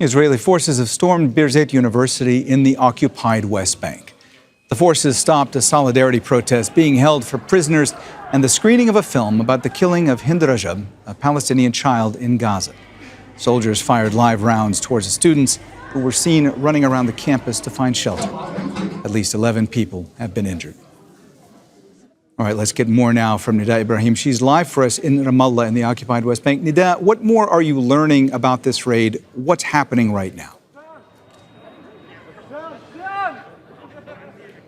Israeli forces have stormed Birzeit University in the occupied West Bank. The forces stopped a solidarity protest being held for prisoners and the screening of a film about the killing of Hind, Rajab, a Palestinian child in Gaza. Soldiers fired live rounds towards the students who were seen running around the campus to find shelter. At least 11 people have been injured. All right, let's get more now from Nida Ibrahim. She's live for us in Ramallah in the occupied West Bank. Nida, what more are you learning about this raid? What's happening right now?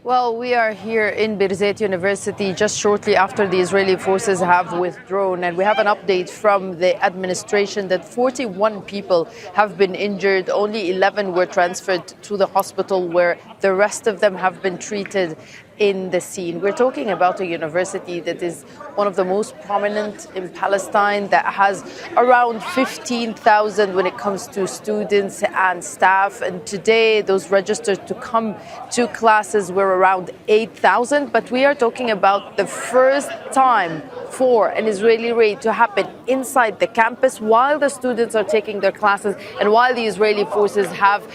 Well, we are here in Birzeit University just shortly after the Israeli forces have withdrawn, and we have an update from the administration that 41 people have been injured. Only 11 were transferred to the hospital, where the rest of them have been treated in the scene. We're talking about a university that is one of the most prominent in Palestine, that has around 15,000 when it comes to students and staff. And today, those registered to come to classes were around 8,000. But we are talking about the first time for an Israeli raid to happen inside the campus while the students are taking their classes and while the Israeli forces have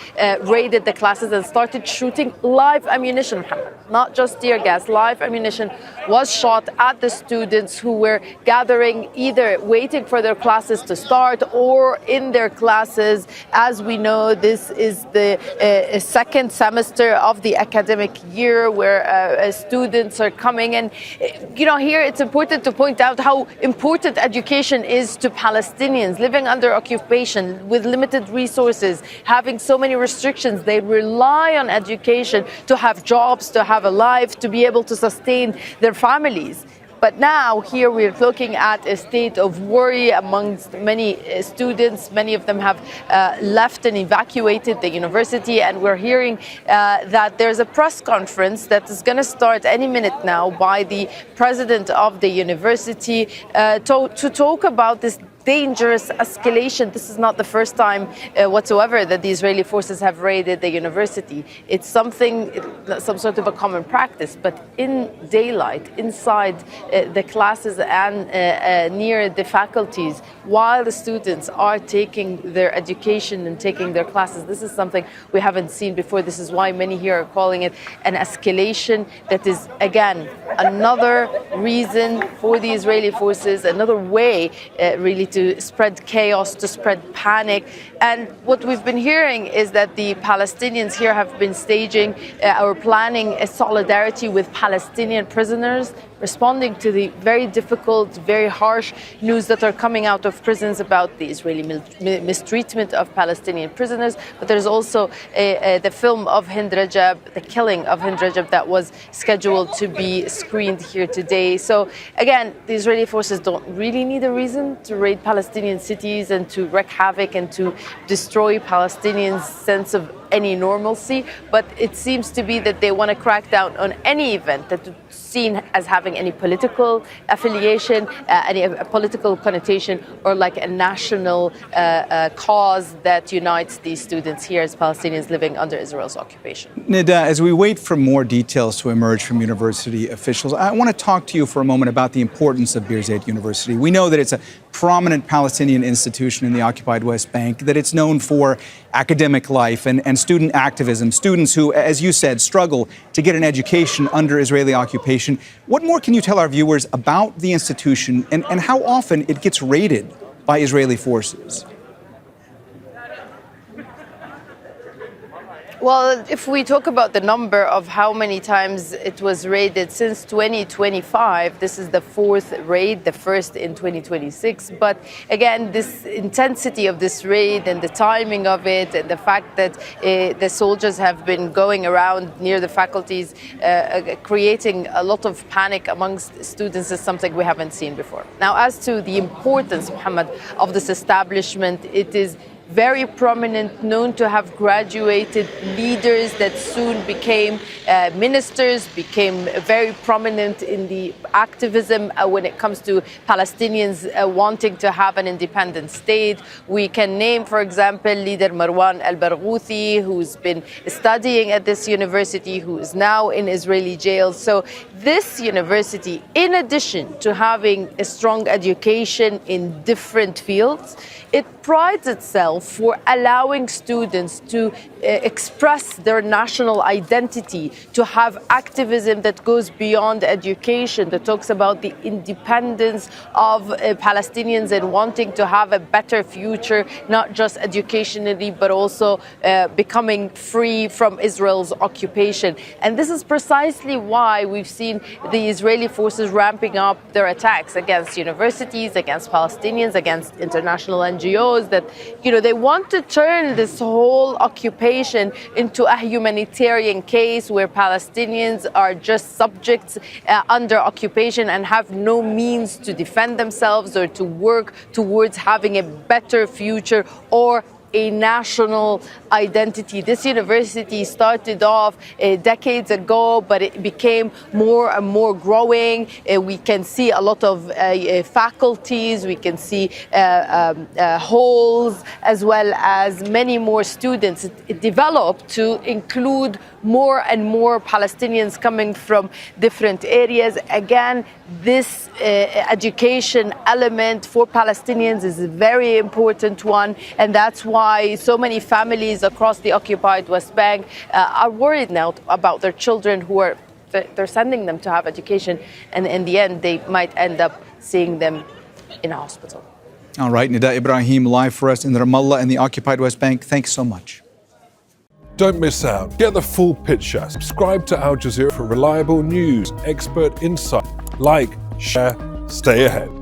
raided the classes and started shooting live ammunition, not just tear gas. Live ammunition was shot at the students who were gathering, either waiting for their classes to start or in their classes. As we know, this is the second semester of the academic year where students are coming. And, here it's important to point out how important education is to Palestinians living under occupation with limited resources, having so many restrictions. They rely on education to have jobs, to have a life, to be able to sustain their families. But now here we're looking at a state of worry amongst many students. Many of them have left and evacuated the university, and we're hearing that there's a press conference that is going to start any minute now by the president of the university to talk about this dangerous escalation. This is not the first time whatsoever that the Israeli forces have raided the university. It's some sort of a common practice, but in daylight, inside the classes and near the faculties, while the students are taking their education and taking their classes, this is something we haven't seen before. This is why many here are calling it an escalation. That is, again, another reason for the Israeli forces, another way really to spread chaos, to spread panic. And what we've been hearing is that the Palestinians here have been staging or planning a solidarity with Palestinian prisoners, responding to the very difficult, very harsh news that are coming out of prisons about the Israeli mistreatment of Palestinian prisoners. But there's also the film of Hind Rajab, the killing of Hind Rajab, that was scheduled to be screened here today. So again, the Israeli forces don't really need a reason to raid Palestinian cities and to wreak havoc and to destroy Palestinians' sense of any normalcy, but it seems to be that they want to crack down on any event that is seen as having any political affiliation, any political connotation, or like a national cause that unites these students here as Palestinians living under Israel's occupation. Nida, as we wait for more details to emerge from university officials, I want to talk to you for a moment about the importance of Birzeit University. We know that it's a prominent Palestinian institution in the occupied West Bank, that it's known for academic life and student activism, students who, as you said, struggle to get an education under Israeli occupation. What more can you tell our viewers about the institution and how often it gets raided by Israeli forces? Well, if we talk about the number of how many times it was raided since 2025, this is the fourth raid, the first in 2026. But again, this intensity of this raid and the timing of it and the fact that the soldiers have been going around near the faculties, creating a lot of panic amongst students, is something we haven't seen before. Now, as to the importance, Muhammad, of this establishment, it is very prominent, known to have graduated leaders that soon became ministers, became very prominent in the activism when it comes to Palestinians wanting to have an independent state. We can name, for example, leader Marwan al-Barghouthi, who's been studying at this university, who is now in Israeli jail. So this university, in addition to having a strong education in different fields, it prides itself model for allowing students to express their national identity, to have activism that goes beyond education, that talks about the independence of Palestinians and wanting to have a better future, not just educationally, but also becoming free from Israel's occupation. And this is precisely why we've seen the Israeli forces ramping up their attacks against universities, against Palestinians, against international NGOs, that, they want to turn this whole occupation into a humanitarian case where Palestinians are just subjects under occupation and have no means to defend themselves or to work towards having a better future or a national identity. This university started off decades ago, but it became more and more growing. We can see a lot of faculties, we can see halls, as well as many more students. It developed to include more and more Palestinians coming from different areas. Again, this education element for Palestinians is a very important one, and that's why so many families across the occupied West Bank are worried now about their children they're sending them to have education, and in the end they might end up seeing them in a hospital. All right, Nida Ibrahim, live for us in Ramallah and the occupied West Bank. Thanks so much. Don't miss out. Get the full picture. Subscribe to Al Jazeera for reliable news, expert insight. Like, share, stay ahead.